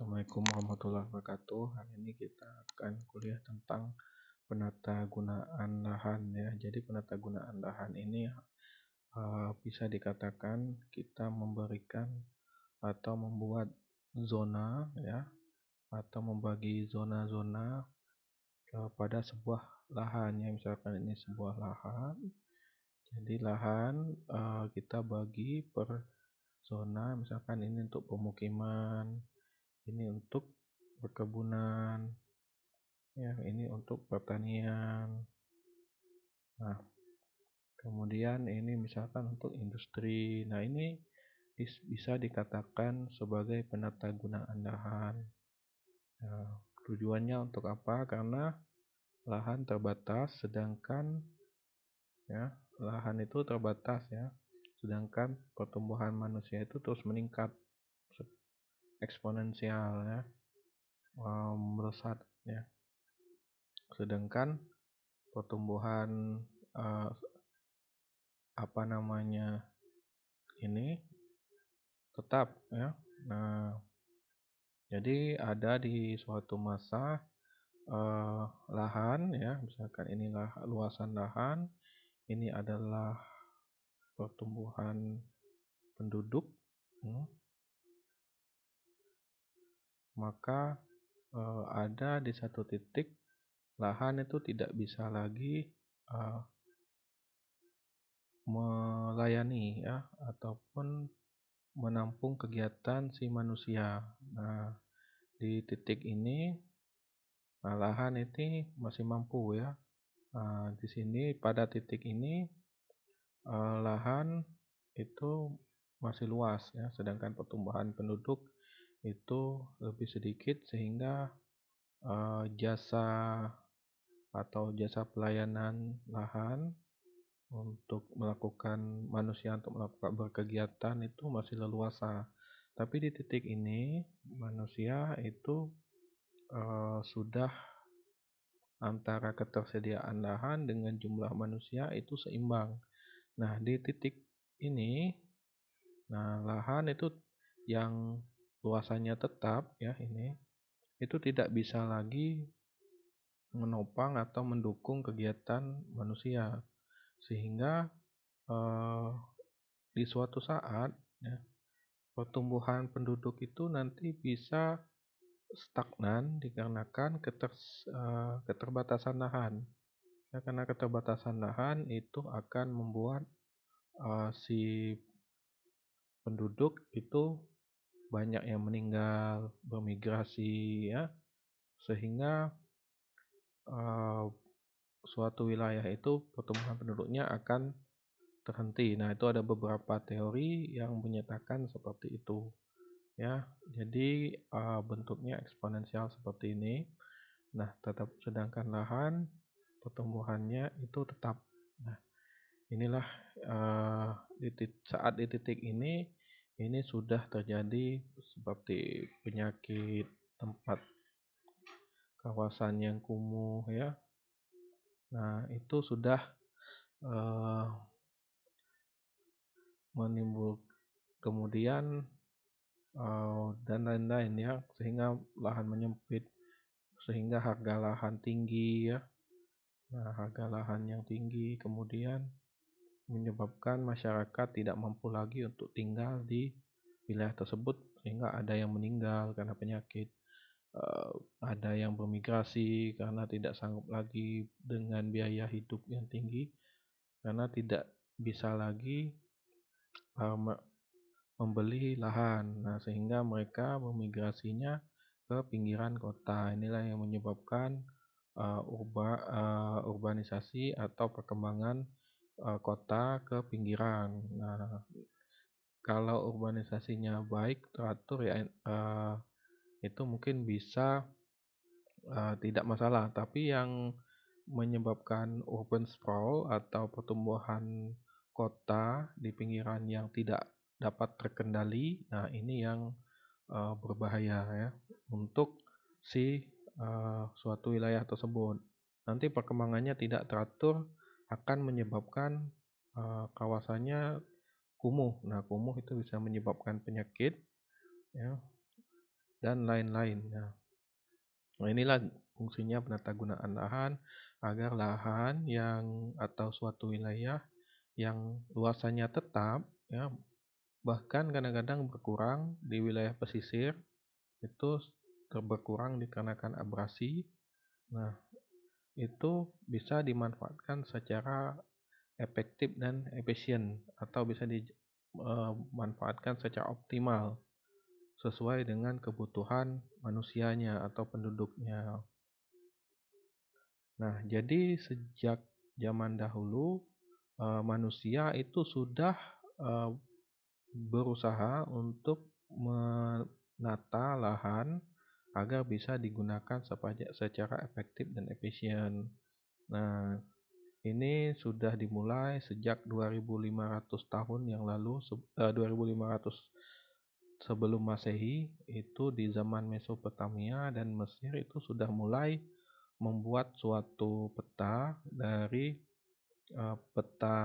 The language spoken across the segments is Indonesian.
Assalamualaikum warahmatullahi wabarakatuh. Hari ini kita akan kuliah tentang penata gunaan lahan ya. Jadi penata gunaan lahan ini bisa dikatakan kita memberikan atau membuat zona ya, atau membagi zona-zona pada sebuah lahan ya. Misalkan ini sebuah lahan. Jadi lahan kita bagi per zona, misalkan ini untuk pemukiman, ini untuk perkebunan, ya ini untuk pertanian. Nah, kemudian ini misalkan untuk industri. Nah, ini bisa dikatakan sebagai penata gunaan lahan. Nah, tujuannya untuk apa? Karena lahan terbatas, sedangkan ya lahan itu terbatas ya, sedangkan pertumbuhan manusia itu terus meningkat eksponensial ya, melesat ya. Sedangkan pertumbuhan ini tetap ya. Nah, jadi ada di suatu masa lahan ya, misalkan inilah luasan lahan, ini adalah pertumbuhan penduduk, maka ada di satu titik lahan itu tidak bisa lagi melayani ya, ataupun menampung kegiatan si manusia. Nah, di titik ini lahan ini masih mampu ya. Di sini pada titik ini lahan itu masih luas ya, sedangkan pertumbuhan penduduk itu lebih sedikit, sehingga jasa atau jasa pelayanan lahan untuk melakukan manusia untuk melakukan berkegiatan itu masih leluasa. Tapi di titik ini manusia itu sudah antara ketersediaan lahan dengan jumlah manusia itu seimbang. Nah, di titik ini, nah lahan itu yang luasannya tetap ya, ini itu tidak bisa lagi menopang atau mendukung kegiatan manusia, sehingga di suatu saat ya, pertumbuhan penduduk itu nanti bisa stagnan dikarenakan keterbatasan lahan. Ya, karena keterbatasan lahan itu akan membuat si penduduk itu banyak yang meninggal, bermigrasi ya, sehingga suatu wilayah itu pertumbuhan penduduknya akan terhenti. Nah, itu ada beberapa teori yang menyatakan seperti itu ya. Jadi bentuknya eksponensial seperti ini. Nah, sedangkan lahan pertumbuhannya itu tetap. Nah, inilah saat di titik ini sudah terjadi seperti penyakit, tempat kawasan yang kumuh ya. Nah, itu sudah menimbul kemudian dan lain-lain ya, sehingga lahan menyempit, sehingga harga lahan tinggi ya. Nah, harga lahan yang tinggi kemudian menyebabkan masyarakat tidak mampu lagi untuk tinggal di wilayah tersebut, sehingga ada yang meninggal karena penyakit, ada yang bermigrasi karena tidak sanggup lagi dengan biaya hidup yang tinggi, karena tidak bisa lagi membeli lahan. Nah, sehingga mereka memigrasinya ke pinggiran kota. Inilah yang menyebabkan urbanisasi atau perkembangan kota ke pinggiran. Nah, kalau urbanisasinya baik, teratur ya, itu mungkin bisa tidak masalah. Tapi yang menyebabkan urban sprawl atau pertumbuhan kota di pinggiran yang tidak dapat terkendali, nah ini yang berbahaya ya untuk si suatu wilayah tersebut. Nanti perkembangannya tidak teratur akan menyebabkan kawasannya kumuh. Nah, kumuh itu bisa menyebabkan penyakit ya. dan lain-lain. Nah, inilah fungsinya penatagunaan lahan agar lahan yang atau suatu wilayah yang luasannya tetap ya, bahkan kadang-kadang berkurang di wilayah pesisir itu berkurang dikarenakan abrasi. Nah, itu bisa dimanfaatkan secara efektif dan efisien atau bisa dimanfaatkan secara optimal sesuai dengan kebutuhan manusianya atau penduduknya. Nah, jadi sejak zaman dahulu manusia itu sudah eh, berusaha untuk menata lahan agar bisa digunakan secara efektif dan efisien. Nah, ini sudah dimulai sejak 2500 tahun yang lalu, 2500 sebelum Masehi, itu di zaman Mesopotamia dan Mesir itu sudah mulai membuat suatu peta dari peta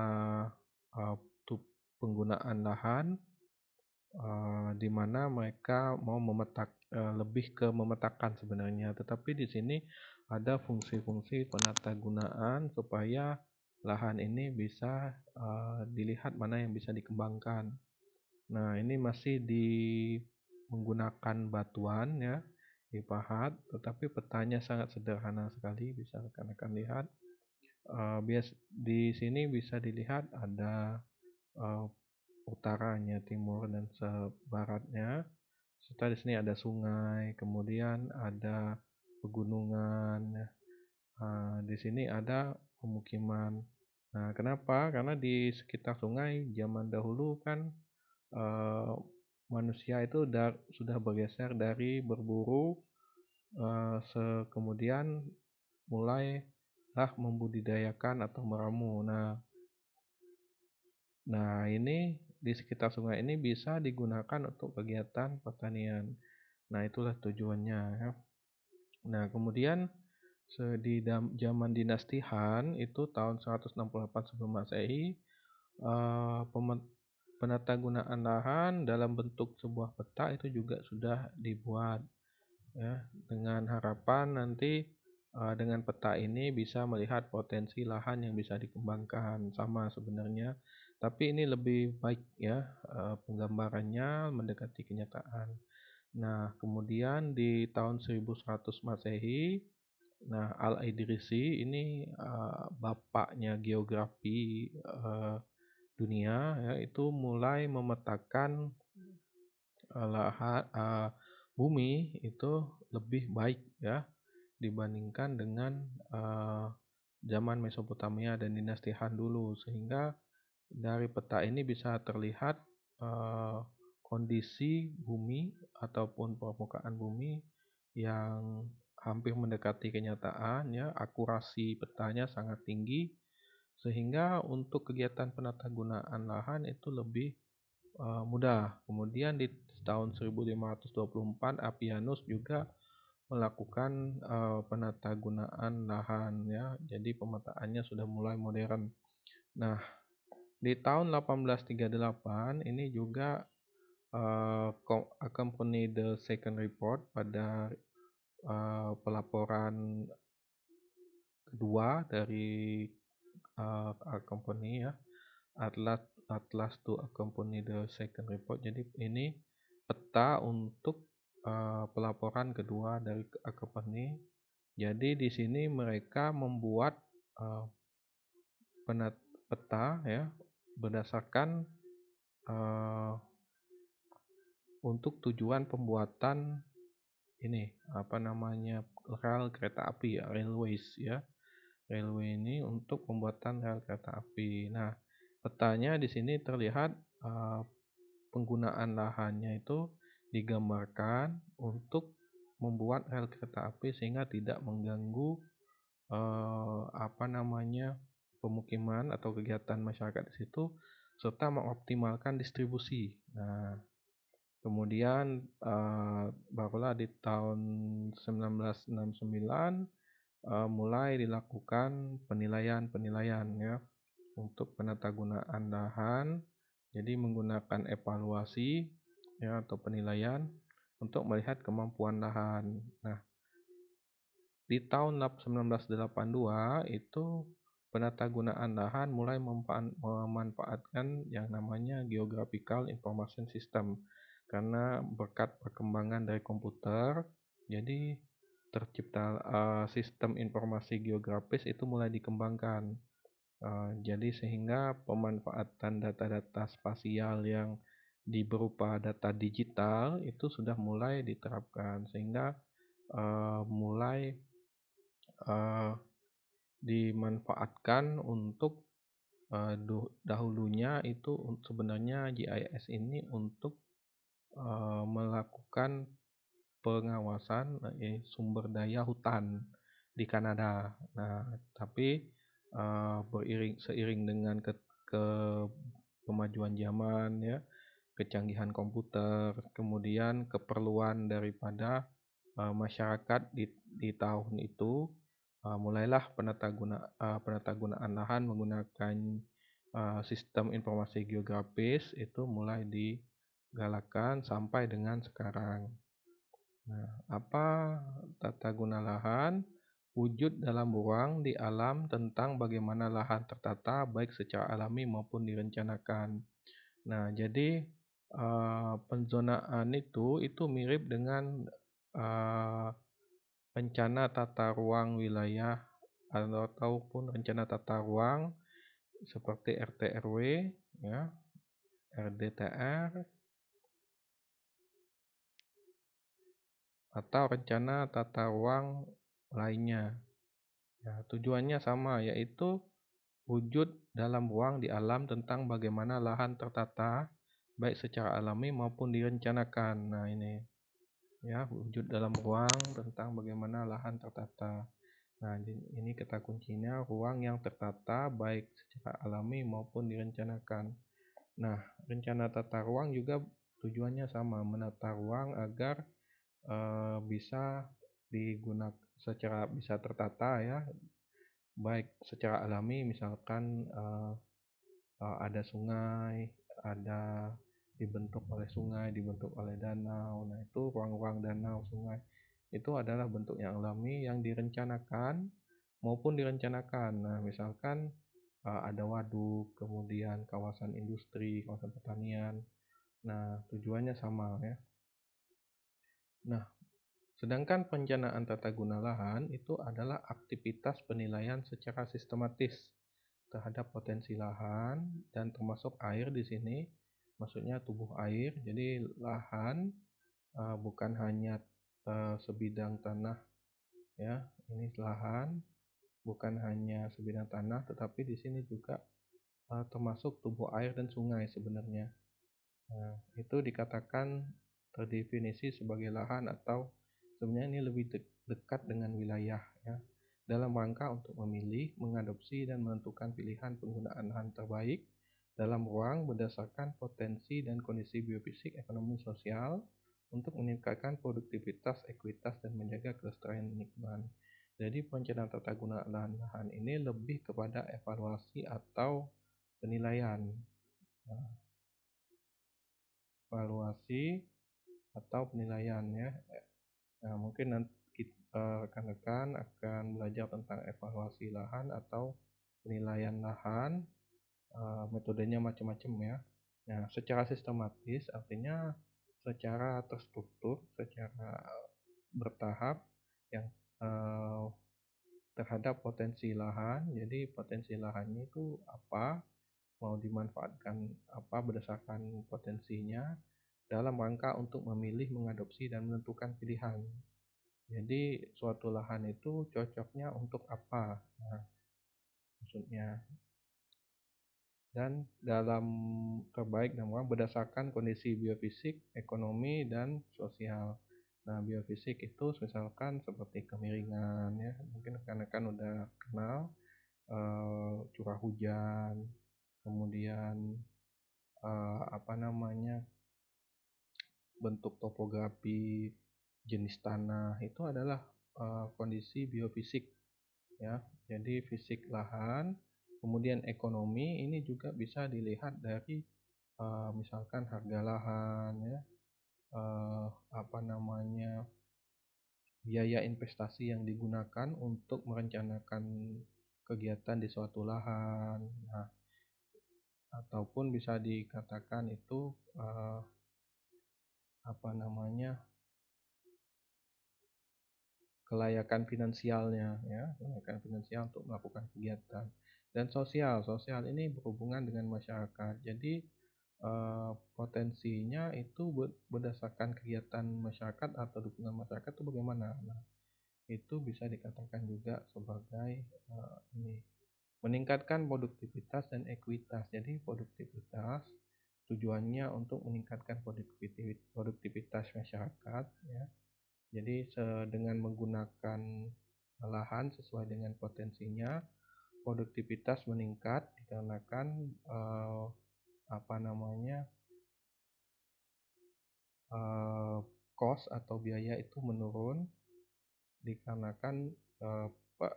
eh, penggunaan lahan, di mana mereka mau lebih ke memetakan sebenarnya. Tetapi di sini ada fungsi-fungsi penatagunaan supaya lahan ini bisa dilihat mana yang bisa dikembangkan. Nah, ini masih menggunakan batuan ya, dipahat, tetapi petanya sangat sederhana sekali, bisa rekan-rekan lihat. Di sini bisa dilihat ada eh, utaranya, timur dan baratnya. Serta di sini ada sungai, kemudian ada pegunungan. Di sini ada pemukiman. Nah, kenapa? Karena di sekitar sungai zaman dahulu kan eh, manusia itu sudah bergeser dari berburu, kemudian mulailah membudidayakan atau meramu. Nah, ini di sekitar sungai ini bisa digunakan untuk kegiatan pertanian. Nah, itulah tujuannya ya. Nah, kemudian di zaman dinasti Han itu tahun 168 sebelum Masehi, penatagunaan lahan dalam bentuk sebuah peta itu juga sudah dibuat ya, dengan harapan nanti dengan peta ini bisa melihat potensi lahan yang bisa dikembangkan. Sama sebenarnya, tapi ini lebih baik ya, penggambarannya mendekati kenyataan. Nah, kemudian di tahun 1100 Masehi, nah Al-Idrisi ini bapaknya geografi dunia ya, itu mulai memetakan bumi itu lebih baik ya dibandingkan dengan eh, zaman Mesopotamia dan dinasti Han dulu, sehingga dari peta ini bisa terlihat eh, kondisi bumi ataupun permukaan bumi yang hampir mendekati kenyataan ya, akurasi petanya sangat tinggi sehingga untuk kegiatan penatagunaan lahan itu lebih mudah. Kemudian di tahun 1524 Apianus juga melakukan penatagunaan lahan ya. Jadi pemetaannya sudah mulai modern. Nah, di tahun 1838 ini juga accompany the second report pada pelaporan kedua dari company ya, Atlas Atlas to accompany the second report. Jadi ini peta untuk pelaporan kedua dari company. Jadi di sini mereka membuat uh, peta ya berdasarkan uh, untuk tujuan pembuatan ini apa namanya rel kereta api ya, railways ya. Railway ini untuk pembuatan rel kereta api. Nah, petanya di sini terlihat penggunaan lahannya itu digambarkan untuk membuat rel kereta api sehingga tidak mengganggu apa namanya pemukiman atau kegiatan masyarakat di situ serta mengoptimalkan distribusi. Nah, kemudian barulah di tahun 1969 mulai dilakukan penilaian-penilaian ya untuk penatagunaan lahan. Jadi menggunakan evaluasi ya atau penilaian untuk melihat kemampuan lahan. Nah, di tahun 1982 itu penatagunaan lahan mulai memanfaatkan yang namanya Geographical Information System. Karena berkat perkembangan dari komputer, jadi tercipta sistem informasi geografis itu mulai dikembangkan. Jadi sehingga pemanfaatan data-data spasial yang berupa data digital itu sudah mulai diterapkan, sehingga mulai eh, dimanfaatkan untuk dahulunya itu sebenarnya GIS ini untuk melakukan pengawasan sumber daya hutan di Kanada. Nah, tapi seiring dengan kemajuan zaman ya, kecanggihan komputer, kemudian keperluan daripada masyarakat di tahun itu, mulailah penatagunaan lahan menggunakan sistem informasi geografis itu mulai digalakkan sampai dengan sekarang. Nah, apa tata guna lahan? Wujud dalam ruang di alam tentang bagaimana lahan tertata baik secara alami maupun direncanakan. Nah, jadi penzonaan itu mirip dengan eh, rencana tata ruang wilayah ataupun rencana tata ruang seperti RT RW, ya, RDTR, atau rencana tata ruang lainnya. Ya, tujuannya sama, yaitu wujud dalam ruang di alam tentang bagaimana lahan tertata, baik secara alami maupun direncanakan. Nah, ini ya, wujud dalam ruang tentang bagaimana lahan tertata. Nah, ini kata kuncinya, ruang yang tertata baik secara alami maupun direncanakan. Nah, rencana tata ruang juga tujuannya sama, menata ruang agar bisa digunakan secara bisa tertata ya, baik secara alami misalkan ada sungai, ada dibentuk oleh sungai, dibentuk oleh danau. Nah, itu ruang-ruang danau, sungai itu adalah bentuk yang alami yang direncanakan maupun direncanakan. Nah, misalkan ada waduk, kemudian kawasan industri, kawasan pertanian. Nah, tujuannya sama ya. Nah, sedangkan perencanaan tata guna lahan itu adalah aktivitas penilaian secara sistematis terhadap potensi lahan dan termasuk air di sini, maksudnya tubuh air. Jadi lahan bukan hanya sebidang tanah ya, ini lahan bukan hanya sebidang tanah, tetapi di sini juga termasuk tubuh air dan sungai sebenarnya. Nah, itu dikatakan terdefinisi sebagai lahan atau sebenarnya ini lebih dekat dengan wilayah ya. Dalam rangka untuk memilih, mengadopsi, dan menentukan pilihan penggunaan lahan terbaik dalam ruang berdasarkan potensi dan kondisi biofisik, ekonomi, sosial untuk meningkatkan produktivitas, ekuitas, dan menjaga kelestarian lingkungan. Jadi perencanaan tata guna lahan ini lebih kepada evaluasi atau penilaian. Nah, evaluasi atau penilaian ya. Nah, mungkin nanti rekan-rekan akan belajar tentang evaluasi lahan atau penilaian lahan, metodenya macam-macam ya. Nah, secara sistematis artinya secara terstruktur, secara bertahap yang eh, terhadap potensi lahan. Jadi potensi lahannya itu apa, mau dimanfaatkan apa berdasarkan potensinya dalam rangka untuk memilih, mengadopsi, dan menentukan pilihan. Jadi suatu lahan itu cocoknya untuk apa? Nah, maksudnya. Dan dalam terbaik dan berdasarkan kondisi biofisik, ekonomi, dan sosial. Nah, biofisik itu misalkan seperti kemiringan ya, mungkin rekan-rekan udah kenal curah hujan, kemudian apa namanya bentuk topografi, jenis tanah itu adalah kondisi biofisik ya. Jadi fisik lahan, kemudian ekonomi ini juga bisa dilihat dari misalkan harga lahan ya, eh, apa namanya biaya investasi yang digunakan untuk merencanakan kegiatan di suatu lahan. Nah, ataupun bisa dikatakan itu eh, apa namanya kelayakan finansialnya, ya, kelayakan finansial untuk melakukan kegiatan. Dan sosial ini berhubungan dengan masyarakat. Jadi potensinya itu berdasarkan kegiatan masyarakat atau dukungan masyarakat itu bagaimana. Nah, itu bisa dikatakan juga sebagai ini meningkatkan produktivitas dan ekuitas. Jadi produktivitas tujuannya untuk meningkatkan produktivitas masyarakat, ya. Jadi dengan menggunakan lahan sesuai dengan potensinya, produktivitas meningkat dikarenakan apa namanya cost atau biaya itu menurun dikarenakan eh,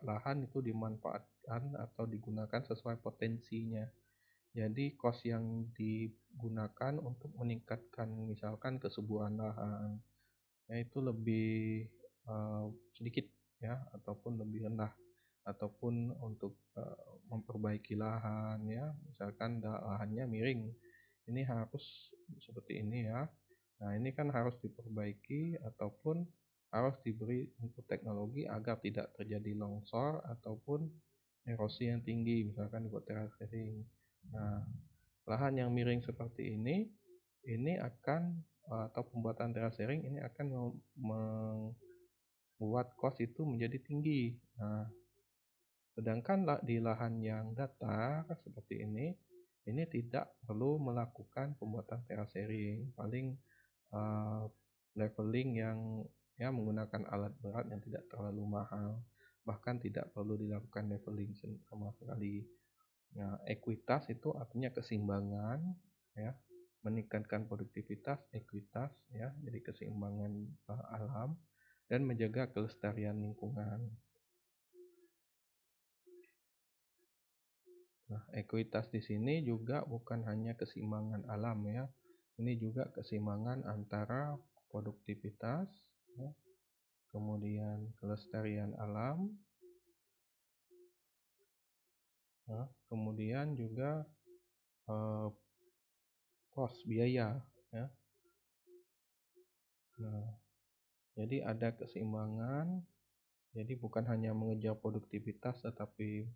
lahan itu dimanfaatkan atau digunakan sesuai potensinya. Jadi cost yang digunakan untuk meningkatkan misalkan kesuburan lahan, yaitu lebih eh, sedikit, ya, ataupun lebih rendah, ataupun untuk memperbaiki lahan, ya, misalkan lahannya miring, ini harus seperti ini, ya. Nah, ini kan harus diperbaiki ataupun harus diberi input teknologi agar tidak terjadi longsor ataupun erosi yang tinggi, misalkan dibuat terasering. Nah, lahan yang miring seperti ini akan atau pembuatan terasering ini akan membuat cost itu menjadi tinggi. Nah, sedangkan di lahan yang datar seperti ini tidak perlu melakukan pembuatan terasering, paling leveling yang, ya, menggunakan alat berat yang tidak terlalu mahal, bahkan tidak perlu dilakukan leveling sama sekali. Nah, ekuitas itu artinya keseimbangan, ya, meningkatkan produktivitas, ekuitas, ya, jadi keseimbangan alam dan menjaga kelestarian lingkungan. Nah, ekuitas di sini juga bukan hanya keseimbangan alam, ya. Ini juga keseimbangan antara produktivitas, ya, kemudian kelestarian alam, ya, kemudian juga cost biaya, ya. Nah, jadi ada keseimbangan. Jadi bukan hanya mengejar produktivitas tetapi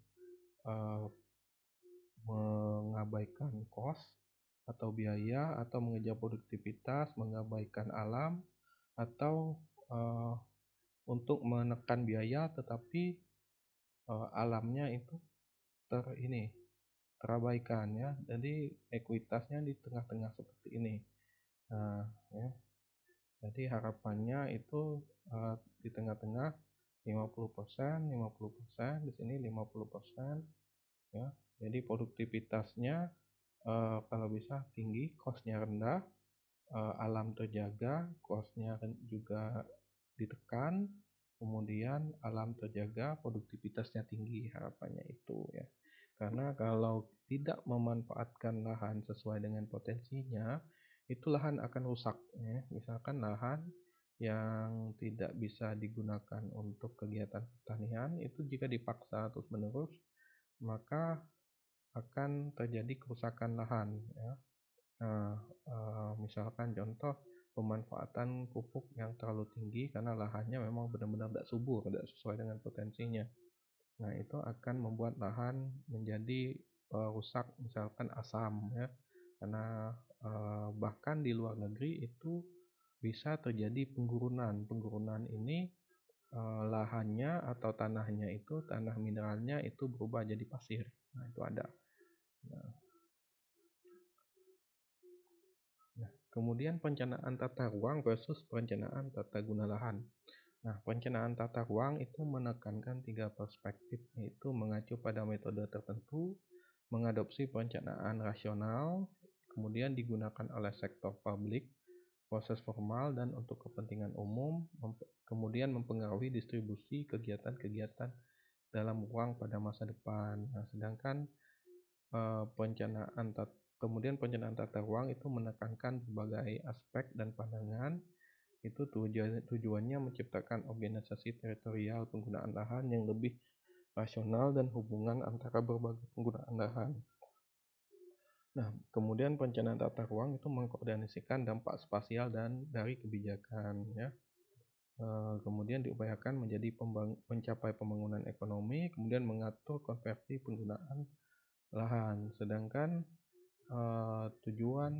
mengabaikan cost atau biaya, atau mengejar produktivitas mengabaikan alam, atau uh, untuk menekan biaya tetapi alamnya itu ini terabaikan, ya. Jadi ekuitasnya di tengah-tengah seperti ini. Nah, ya. Jadi harapannya itu di tengah-tengah 50%, 50%, di sini 50%, ya. Jadi produktivitasnya kalau bisa tinggi, cost-nya rendah, alam terjaga, cost-nya juga ditekan, kemudian alam terjaga, produktivitasnya tinggi, harapannya itu, ya. Karena kalau tidak memanfaatkan lahan sesuai dengan potensinya, itu lahan akan rusak, ya. Misalkan lahan yang tidak bisa digunakan untuk kegiatan pertanian itu jika dipaksa terus-menerus, maka akan terjadi kerusakan lahan, ya. Nah, misalkan contoh pemanfaatan pupuk yang terlalu tinggi karena lahannya memang benar-benar tidak subur, tidak sesuai dengan potensinya. Nah, itu akan membuat lahan menjadi rusak, misalkan asam, ya. Karena bahkan di luar negeri itu bisa terjadi penggurunan. Penggurunan ini lahannya atau tanahnya itu, tanah mineralnya itu berubah jadi pasir. Nah, itu ada. Nah, kemudian perencanaan tata ruang versus perencanaan tata guna lahan. Nah, perencanaan tata ruang itu menekankan 3 perspektif, yaitu mengacu pada metode tertentu, mengadopsi perencanaan rasional, kemudian digunakan oleh sektor publik, proses formal dan untuk kepentingan umum, kemudian mempengaruhi distribusi kegiatan-kegiatan dalam ruang pada masa depan. Nah, sedangkan kemudian perencanaan tata ruang itu menekankan berbagai aspek dan pandangan. Itu tujuannya menciptakan organisasi teritorial penggunaan lahan yang lebih rasional dan hubungan antara berbagai penggunaan lahan. Nah, kemudian perencanaan tata ruang itu mengkoordinasikan dampak spasial dan dari kebijakan, ya. Kemudian diupayakan mencapai pembangunan ekonomi, kemudian mengatur konversi penggunaan lahan. Sedangkan tujuan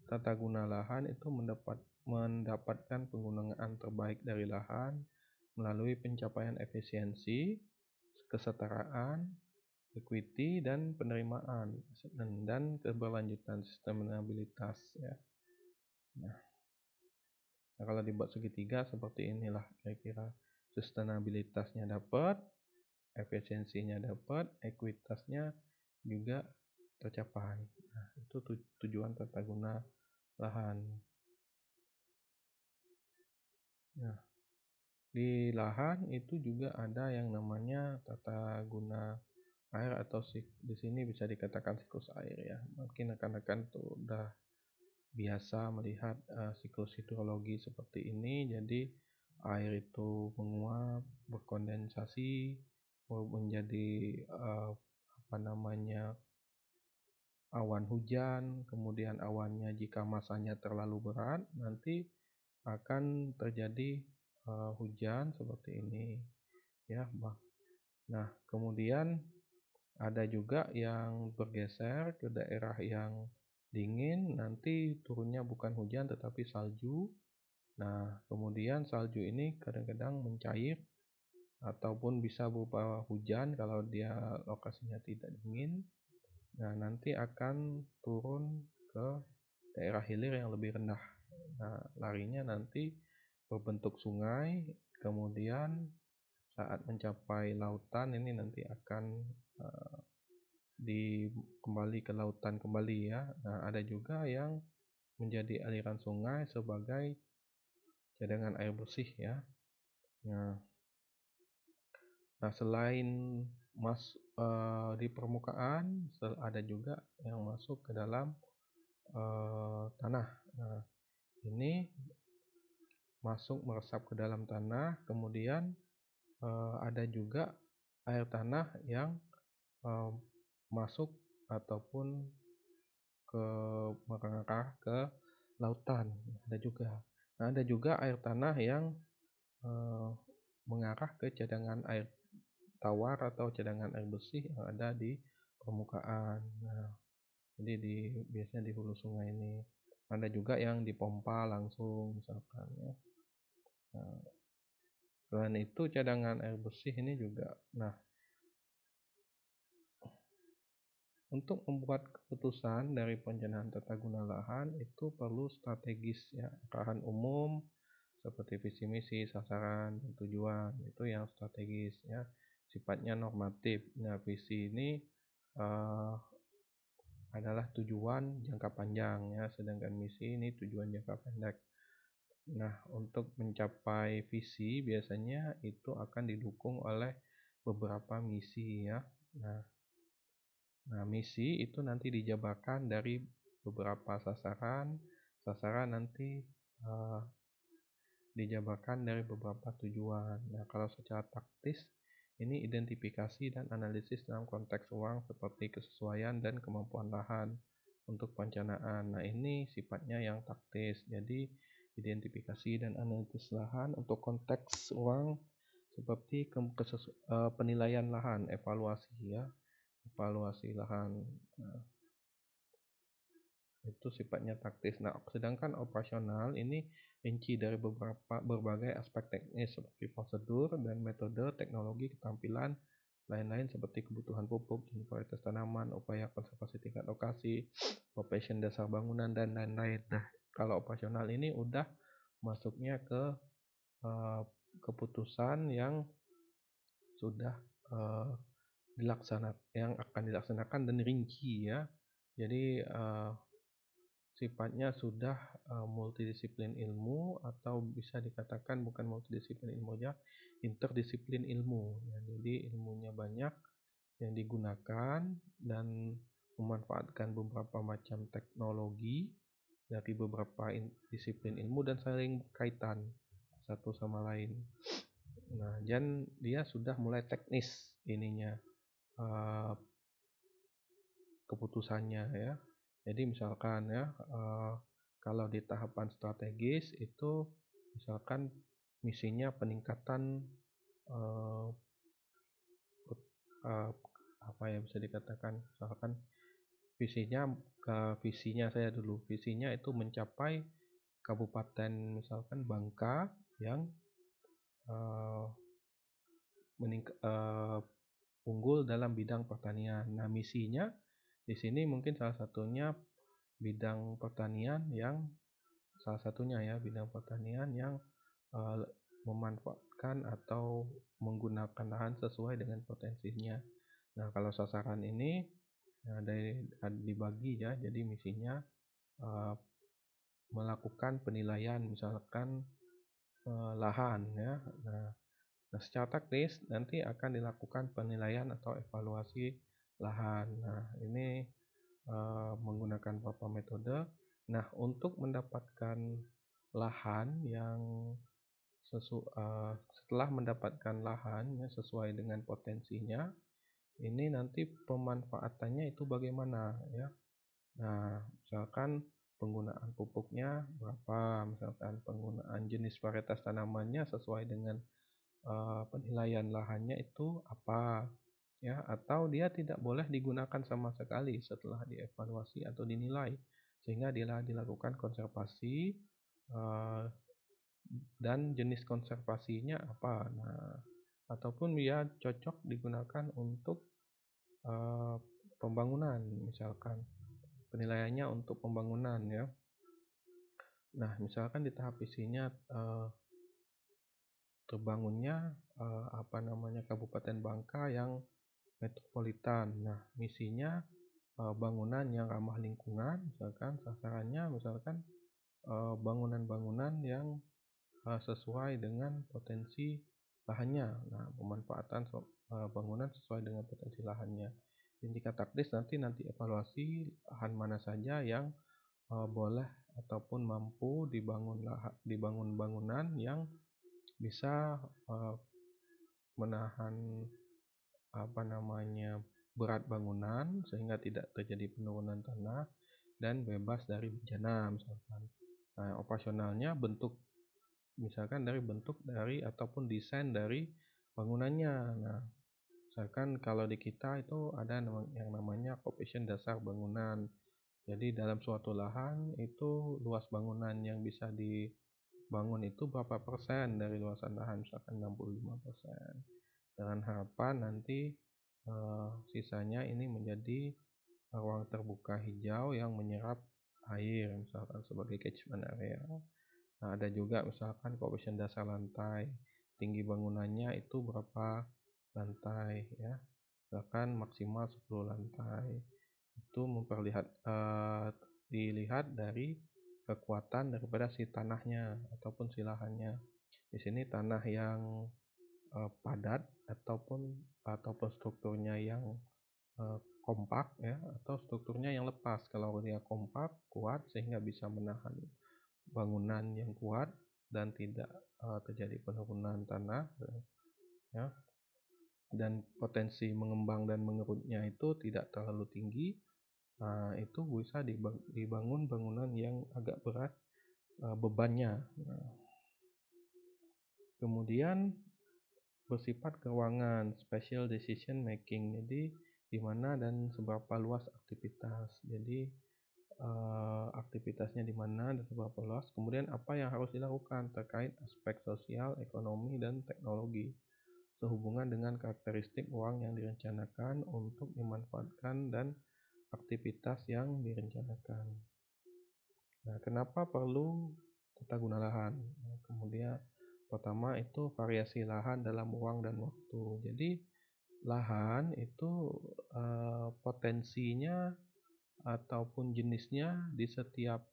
tata guna lahan itu mendapatkan penggunaan terbaik dari lahan melalui pencapaian efisiensi, kesetaraan, equity, dan penerimaan, dan keberlanjutan sustainabilitas, ya. Nah, kalau dibuat segitiga seperti inilah kira-kira, sustainabilitasnya dapat, efisiensinya dapat, ekuitasnya juga tercapai. Nah, itu tujuan tata guna lahan. Nah, di lahan itu juga ada yang namanya tata guna air, atau di sini bisa dikatakan siklus air, ya. Mungkin rekan-rekan tuh udah biasa melihat siklus hidrologi seperti ini. Jadi air itu menguap, berkondensasi, menjadi awan hujan. Kemudian awannya jika masanya terlalu berat, nanti akan terjadi hujan seperti ini, ya. Nah, kemudian ada juga yang bergeser ke daerah yang dingin, nanti turunnya bukan hujan tetapi salju. Nah, kemudian salju ini kadang-kadang mencair ataupun bisa berupa hujan kalau dia lokasinya tidak dingin. Nah, nanti akan turun ke daerah hilir yang lebih rendah. Nah, larinya nanti berbentuk sungai, kemudian saat mencapai lautan ini nanti akan kembali ke lautan kembali, ya. Nah, ada juga yang menjadi aliran sungai sebagai cadangan air bersih, ya. Nah, selain di permukaan, ada juga yang masuk ke dalam tanah. Nah, ini masuk meresap ke dalam tanah, kemudian ada juga air tanah yang masuk ataupun mengarah ke lautan, ada juga. Nah, ada juga air tanah yang mengarah ke cadangan air tawar atau cadangan air bersih yang ada di permukaan. Nah, jadi biasanya di hulu sungai ini. Ada juga yang dipompa langsung, misalkan, ya. Nah, selain itu cadangan air bersih ini juga. Nah, untuk membuat keputusan dari perencanaan tata guna lahan itu perlu strategis, ya. Arahan umum seperti visi misi, sasaran, dan tujuan itu yang strategis, ya. Sifatnya normatif. Nah, visi ini adalah tujuan jangka panjang, ya, sedangkan misi ini tujuan jangka pendek. Nah, untuk mencapai visi biasanya itu akan didukung oleh beberapa misi, ya. Nah, misi itu nanti dijabarkan dari beberapa sasaran. Sasaran nanti dijabarkan dari beberapa tujuan. Nah, kalau secara taktis ini identifikasi dan analisis dalam konteks ruang seperti kesesuaian dan kemampuan lahan untuk perencanaan. Nah, ini sifatnya yang taktis. Jadi identifikasi dan analisis lahan untuk konteks ruang seperti penilaian lahan, evaluasi, ya. Evaluasi lahan. Nah, itu sifatnya taktis. Nah, sedangkan operasional ini rinci dari berbagai aspek teknis seperti prosedur dan metode, teknologi, keterampilan, lain-lain seperti kebutuhan pupuk dan kualitas tanaman, upaya konservasi tingkat lokasi, operation dasar bangunan, dan lain-lain. Nah, kalau operasional ini udah masuknya ke keputusan yang sudah yang akan dilaksanakan dan rinci, ya. Jadi sifatnya sudah multidisiplin ilmu, atau bisa dikatakan bukan multidisiplin ilmu aja, interdisiplin ilmu, ya. Jadi ilmunya banyak yang digunakan dan memanfaatkan beberapa macam teknologi dari beberapa disiplin ilmu dan saling kaitan satu sama lain. Nah, dan dia sudah mulai teknis ininya, uh, keputusannya ya. Jadi misalkan ya, kalau di tahapan strategis itu misalkan misinya peningkatan, uh, uh, apa ya bisa dikatakan, misalkan visinya saya dulu, visinya itu mencapai kabupaten misalkan Bangka yang uh, unggul dalam bidang pertanian. Nah, misinya di sini mungkin salah satunya bidang pertanian yang bidang pertanian yang uh, memanfaatkan atau menggunakan lahan sesuai dengan potensinya. Nah, kalau sasaran ini dibagi ya, jadi misinya uh, melakukan penilaian misalkan lahan ya. Nah, secara teknis nanti akan dilakukan penilaian atau evaluasi lahan. Nah, ini menggunakan beberapa metode. Nah, untuk mendapatkan lahan yang setelah mendapatkan lahan ya, sesuai dengan potensinya, ini nanti pemanfaatannya itu bagaimana ya. Nah, misalkan penggunaan pupuknya berapa, misalkan penggunaan jenis varietas tanamannya sesuai dengan penilaian lahannya itu apa ya, atau dia tidak boleh digunakan sama sekali setelah dievaluasi atau dinilai, sehingga dilakukan konservasi, dan jenis konservasinya apa. Nah, ataupun dia cocok digunakan untuk pembangunan, misalkan penilaiannya untuk pembangunan ya. Nah, misalkan di tahap isinya terbangunnya Kabupaten Bangka yang metropolitan. Nah, misinya bangunan yang ramah lingkungan, misalkan sasarannya misalkan bangunan-bangunan yang sesuai dengan potensi lahannya. Nah, pemanfaatan bangunan sesuai dengan potensi lahannya. Indikator teknis nanti evaluasi lahan mana saja yang boleh ataupun mampu dibangun bangunan yang bisa menahan berat bangunan sehingga tidak terjadi penurunan tanah dan bebas dari bencana misalkan. Nah, operasionalnya misalkan dari bentuk dari ataupun desain dari bangunannya. Nah, misalkan kalau di kita itu ada yang namanya koefisien dasar bangunan. Jadi dalam suatu lahan itu luas bangunan yang bisa dibangun itu berapa persen dari luasan lahan, misalkan 65%. Dengan harapan nanti sisanya ini menjadi ruang terbuka hijau yang menyerap air, misalkan sebagai catchment area. Nah, ada juga misalkan koefisien dasar lantai, tinggi bangunannya itu berapa lantai ya, misalkan maksimal 10 lantai. Itu dilihat dari kekuatan daripada si tanahnya ataupun si lahannya. Di sini tanah yang padat ataupun strukturnya yang kompak ya, atau strukturnya yang lepas. Kalau dia kompak kuat sehingga bisa menahan bangunan yang kuat dan tidak terjadi penurunan tanah ya, dan potensi mengembang dan mengerutnya itu tidak terlalu tinggi. Nah, itu bisa dibangun bangunan yang agak berat bebannya. Nah, kemudian bersifat keuangan, special decision making. Jadi di mana dan seberapa luas aktivitas. Jadi aktivitasnya di mana dan seberapa luas. Kemudian apa yang harus dilakukan terkait aspek sosial, ekonomi, dan teknologi sehubungan dengan karakteristik uang yang direncanakan untuk dimanfaatkan dan aktivitas yang direncanakan. Nah, kenapa perlu tata guna lahan? Nah, kemudian pertama itu variasi lahan dalam ruang dan waktu. Jadi lahan itu potensinya ataupun jenisnya di setiap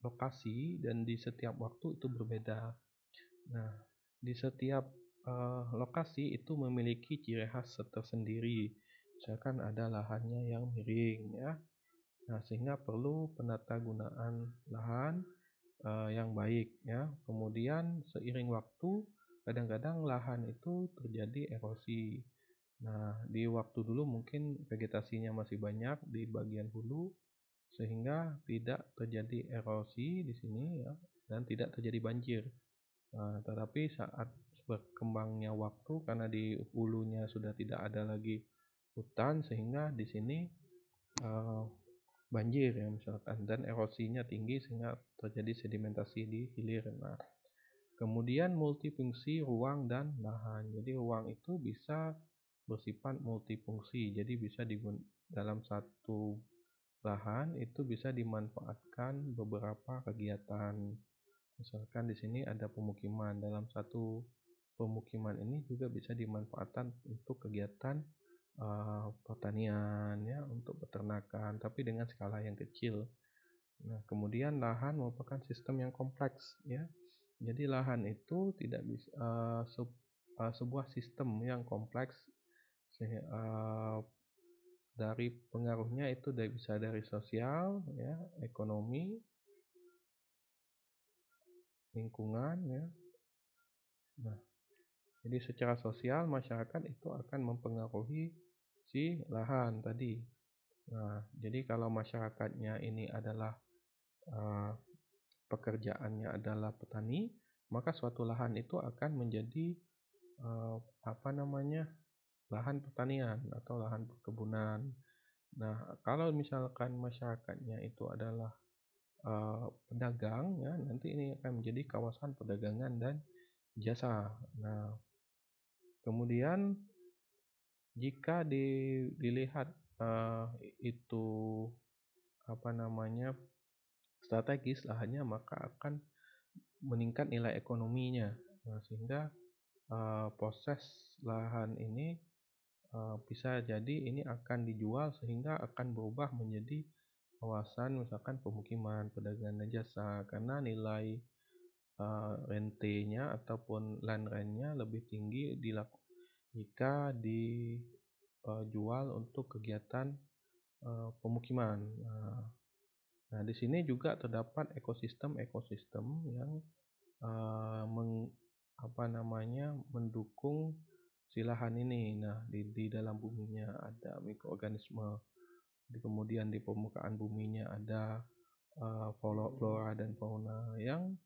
lokasi dan di setiap waktu itu berbeda. Nah, di setiap lokasi itu memiliki ciri khas tersendiri. Misalkan ada lahannya yang miring ya, Nah, sehingga perlu penata gunaan lahan yang baik ya. Kemudian seiring waktu kadang-kadang lahan itu terjadi erosi. Nah, di waktu dulu mungkin vegetasinya masih banyak di bagian hulu sehingga tidak terjadi erosi di sini ya dan tidak terjadi banjir. Nah, tetapi saat berkembangnya waktu karena di hulunya sudah tidak ada lagi hutan sehingga di sini eh, banjir ya misalkan dan erosinya tinggi sehingga terjadi sedimentasi di hilir. Nah, kemudian multifungsi ruang dan lahan. Jadi ruang itu bisa bersifat multifungsi. Jadi bisa dalam satu lahan itu bisa dimanfaatkan beberapa kegiatan. Misalkan di sini ada pemukiman. Dalam satu pemukiman ini juga bisa dimanfaatkan untuk kegiatan pertanian ya, untuk peternakan, tapi dengan skala yang kecil. Nah, kemudian lahan merupakan sistem yang kompleks ya. Jadi lahan itu tidak bisa sebuah sistem yang kompleks dari pengaruhnya itu bisa dari sosial ya, ekonomi, lingkungan ya. Nah, jadi secara sosial masyarakat itu akan mempengaruhi si lahan tadi. Nah, jadi kalau masyarakatnya ini adalah eh, pekerjaannya adalah petani, maka suatu lahan itu akan menjadi eh, apa namanya lahan pertanian atau lahan perkebunan. Nah, kalau misalkan masyarakatnya itu adalah pedagang, ya nanti ini akan menjadi kawasan perdagangan dan jasa. Nah, kemudian jika dilihat itu apa namanya strategis lahannya, maka akan meningkat nilai ekonominya. Nah, sehingga proses lahan ini bisa jadi ini akan dijual sehingga akan berubah menjadi kawasan misalkan pemukiman, perdagangan dan jasa karena nilai rentenya ataupun land rentnya lebih tinggi jika dijual untuk kegiatan pemukiman. Nah, di sini juga terdapat ekosistem-ekosistem yang eh, meng, mendukung si lahan ini. Nah, di dalam buminya ada mikroorganisme, kemudian di permukaan buminya ada flora dan fauna yang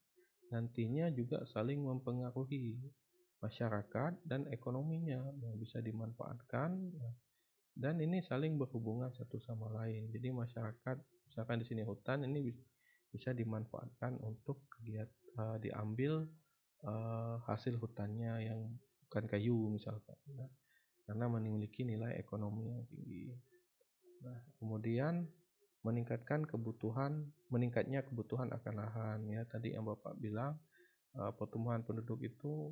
nantinya juga saling mempengaruhi masyarakat dan ekonominya yang bisa dimanfaatkan dan ini saling berhubungan satu sama lain. Jadi masyarakat, misalkan di sini hutan ini bisa dimanfaatkan untuk kegiatan diambil hasil hutannya yang bukan kayu misalkan, ya, karena memiliki nilai ekonomi yang tinggi. Nah, kemudian meningkatnya kebutuhan akan lahan ya tadi yang Bapak bilang pertumbuhan penduduk itu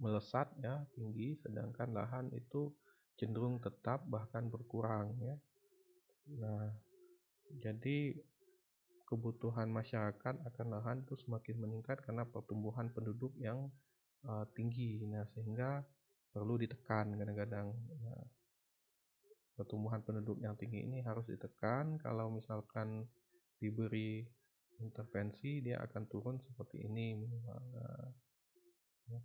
melesat ya tinggi sedangkan lahan itu cenderung tetap bahkan berkurang ya. Nah, jadi kebutuhan masyarakat akan lahan itu semakin meningkat karena pertumbuhan penduduk yang tinggi. Nah, sehingga perlu ditekan kadang-kadang. Nah, pertumbuhan penduduk yang tinggi ini harus ditekan. Kalau misalkan diberi intervensi, dia akan turun seperti ini minimal. Nah,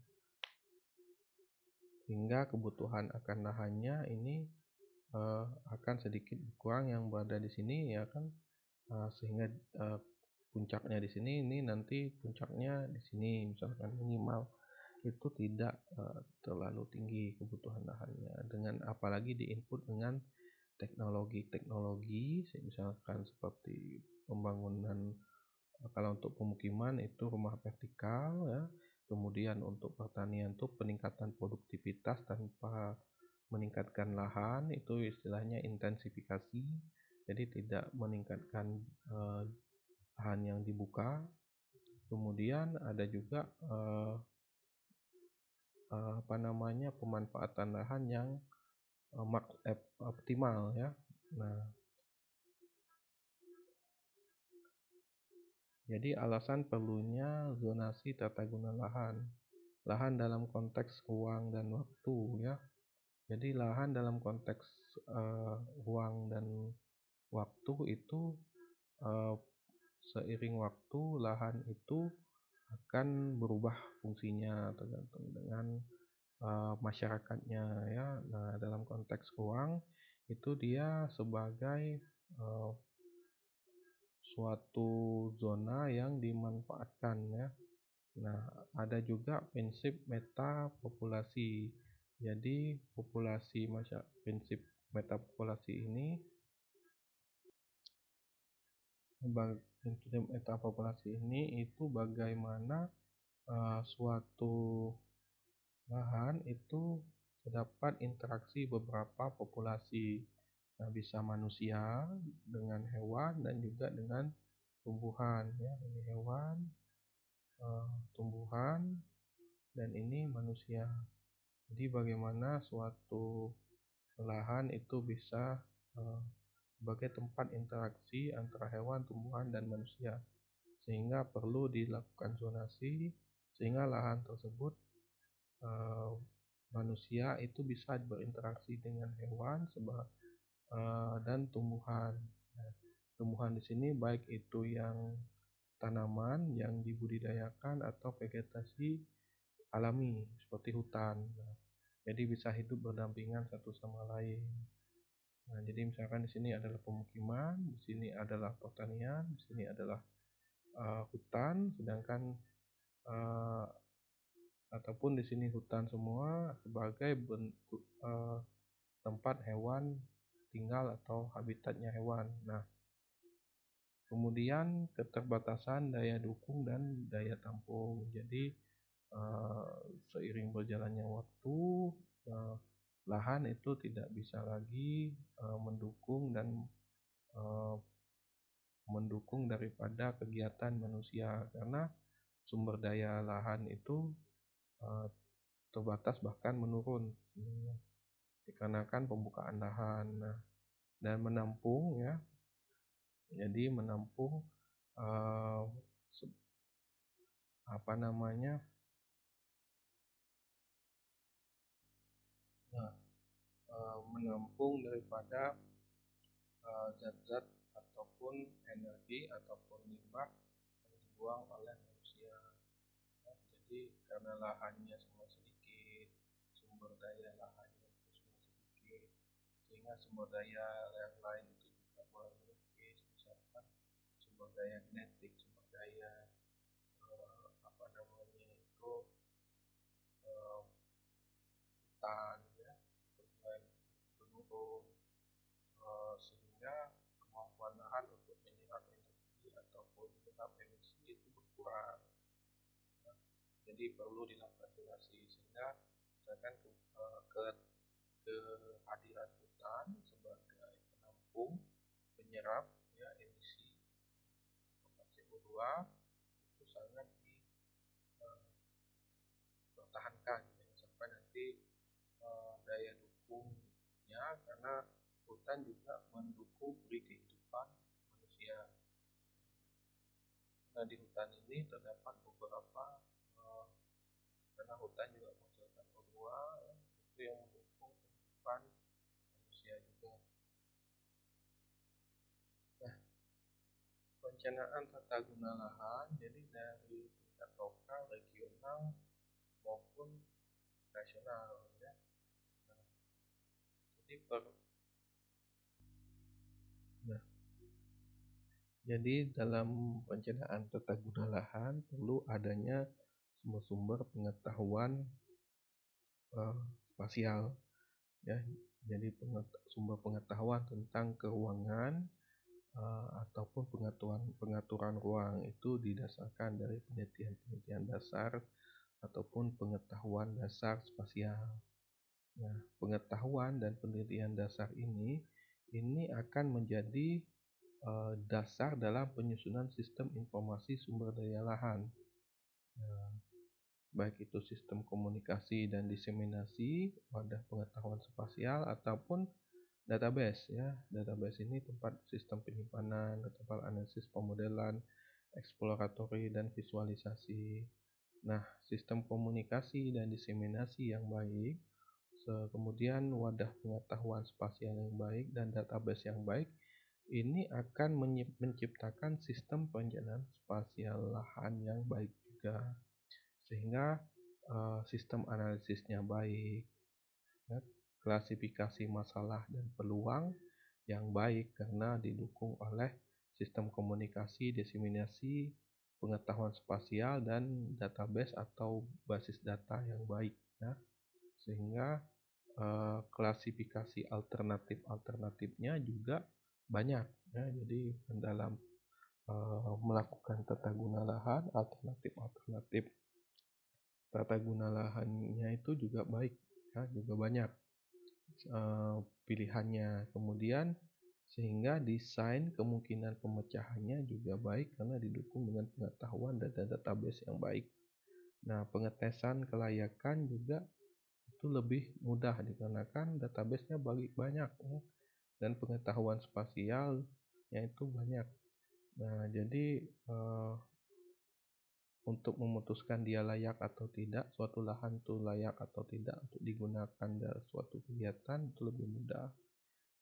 hingga kebutuhan akan lahannya ini akan sedikit berkurang yang berada di sini ya kan sehingga puncaknya di sini ini nanti puncaknya di sini misalkan minimal itu tidak terlalu tinggi kebutuhan lahannya dengan apalagi diinput dengan teknologi-teknologi misalkan seperti pembangunan kalau untuk pemukiman itu rumah vertikal ya kemudian untuk pertanian itu peningkatan produktivitas tanpa meningkatkan lahan itu istilahnya intensifikasi jadi tidak meningkatkan lahan yang dibuka kemudian ada juga pemanfaatan lahan yang optimal ya. Nah, jadi alasan perlunya zonasi tata guna lahan dalam konteks ruang dan waktu ya. Jadi lahan dalam konteks ruang dan waktu itu, eee, seiring waktu lahan itu akan berubah fungsinya tergantung dengan masyarakatnya ya. Nah, dalam konteks ruang itu dia sebagai eee, suatu zona yang dimanfaatkan ya. Nah, ada juga prinsip metapopulasi. Jadi prinsip metapopulasi ini prinsip metapopulasi ini itu bagaimana suatu lahan itu terdapat interaksi beberapa populasi. Nah, bisa manusia dengan hewan dan juga dengan tumbuhan ya. Ini hewan, tumbuhan, dan ini manusia. Jadi bagaimana suatu lahan itu bisa eh, sebagai tempat interaksi antara hewan, tumbuhan, dan manusia. Sehingga perlu dilakukan zonasi sehingga lahan tersebut eh, manusia itu bisa berinteraksi dengan hewan dan tumbuhan. Nah, tumbuhan di sini baik itu yang tanaman yang dibudidayakan atau vegetasi alami seperti hutan. Nah, jadi bisa hidup berdampingan satu sama lain. Nah, jadi misalkan di sini adalah pemukiman, di sini adalah pertanian, di sini adalah hutan, sedangkan uh, ataupun di sini hutan semua sebagai bentuk tempat hewan tinggal atau habitatnya hewan. Nah, kemudian keterbatasan daya dukung dan daya tampung. Jadi seiring berjalannya waktu, eh, lahan itu tidak bisa lagi eh, mendukung daripada kegiatan manusia karena sumber daya lahan itu eh, terbatas bahkan menurun dikarenakan pembukaan lahan. Nah, dan menampung ya, jadi menampung eh, apa namanya, nah, menampung daripada zat-zat ataupun energi ataupun limbah yang dibuang oleh manusia. Nah, jadi karena lahannya sangat sedikit, sumber daya lahannya itu sangat sedikit, sehingga sumber daya yang lain itu juga mulai menipis, misalkan sumber daya genetik, sumber daya apa namanya itu eh, hutan ya, mulai menurun sehingga kemampuan lahan untuk menyerap energi ataupun menyerap emisi itu berkurang. Nah, jadi perlu dilakukan zonasi sehingga misalkan kehadiran hutan sebagai penampung penyerap ya emisi CO2 itu sangat dipertahankan jangan sampai nanti daya dukungnya karena hutan juga mendukung puri kehidupan manusia. Nah, di hutan ini terdapat beberapa eh, karena hutan juga menghasilkan O2 ya, itu yang mendukung kehidupan manusia juga. Nah, perencanaan tata guna lahan jadi dari tingkat lokal, regional maupun nasional ya. Nah, jadi nah, jadi dalam perencanaan tata guna lahan perlu adanya sumber-sumber pengetahuan spasial ya. Jadi sumber pengetahuan tentang keuangan ataupun pengaturan ruang itu didasarkan dari penelitian-penelitian dasar ataupun pengetahuan dasar spasial. Nah, pengetahuan dan penelitian dasar ini akan menjadi dasar dalam penyusunan sistem informasi sumber daya lahan. Nah, baik itu sistem komunikasi dan diseminasi wadah pengetahuan spasial ataupun database ya. Database ini tempat sistem penyimpanan, tempat analisis pemodelan, eksploratory dan visualisasi. Nah, sistem komunikasi dan diseminasi yang baik, kemudian wadah pengetahuan spasial yang baik dan database yang baik ini akan menciptakan sistem perencanaan spasial lahan yang baik juga, sehingga sistem analisisnya baik, ya, klasifikasi masalah dan peluang yang baik karena didukung oleh sistem komunikasi, diseminasi pengetahuan spasial dan database atau basis data yang baik, ya. Sehingga klasifikasi alternatifnya juga banyak, ya. Jadi dalam melakukan tata guna lahan, alternatif tata guna lahannya itu juga baik, ya, juga banyak pilihannya. Kemudian sehingga desain kemungkinan pemecahannya juga baik karena didukung dengan pengetahuan dan database yang baik. Nah, pengetesan kelayakan juga itu lebih mudah dikarenakan database-nya banyak, ya, dan pengetahuan spasialnya itu banyak. Nah, jadi untuk memutuskan dia layak atau tidak, suatu lahan itu layak atau tidak untuk digunakan dalam suatu kegiatan itu lebih mudah.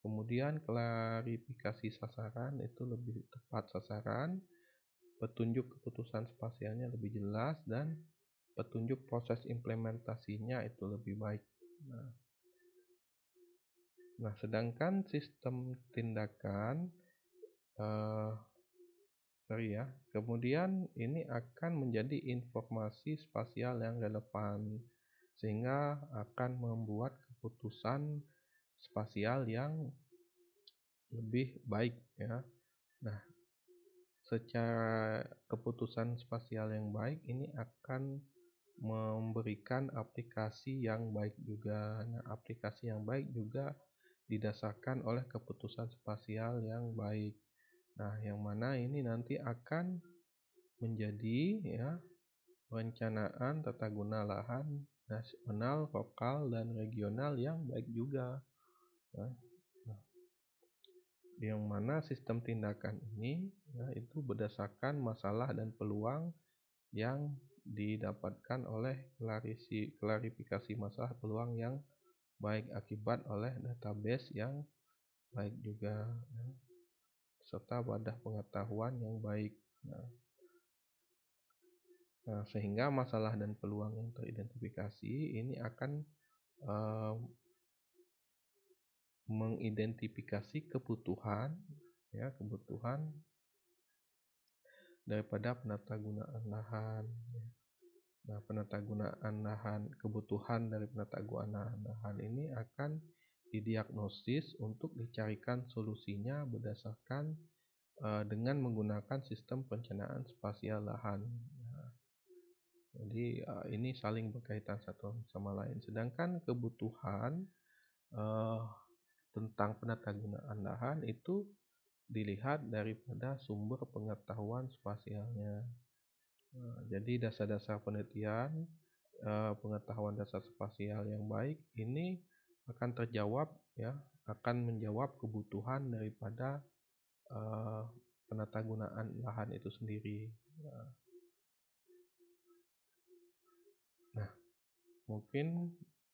Kemudian klarifikasi sasaran itu lebih tepat sasaran, petunjuk keputusan spasialnya lebih jelas, dan petunjuk proses implementasinya itu lebih baik. Nah, sedangkan sistem tindakan kemudian ini akan menjadi informasi spasial yang relevan, sehingga akan membuat keputusan spasial yang lebih baik, ya. Nah, secara keputusan spasial yang baik ini akan memberikan aplikasi yang baik juga. Nah, aplikasi yang baik juga didasarkan oleh keputusan spasial yang baik. Nah, yang mana ini nanti akan menjadi, ya, perencanaan tata guna lahan nasional, lokal, dan regional yang baik juga. Nah, yang mana sistem tindakan ini, ya, itu berdasarkan masalah dan peluang yang didapatkan oleh klarifikasi masalah peluang yang baik akibat oleh database yang baik juga, ya, serta wadah pengetahuan yang baik. Nah, sehingga masalah dan peluang yang teridentifikasi ini akan mengidentifikasi kebutuhan, ya, kebutuhan daripada penata gunaan lahan. Nah, kebutuhan dari penata gunaan lahan ini akan didiagnosis untuk dicarikan solusinya berdasarkan dengan menggunakan sistem perencanaan spasial lahan. Jadi ini saling berkaitan satu sama lain. Sedangkan kebutuhan tentang penata gunaan lahan itu dilihat daripada sumber pengetahuan spasialnya. Jadi dasar-dasar penelitian, pengetahuan dasar spasial yang baik ini akan terjawab, ya, akan menjawab kebutuhan daripada penata gunaan lahan itu sendiri. Nah, mungkin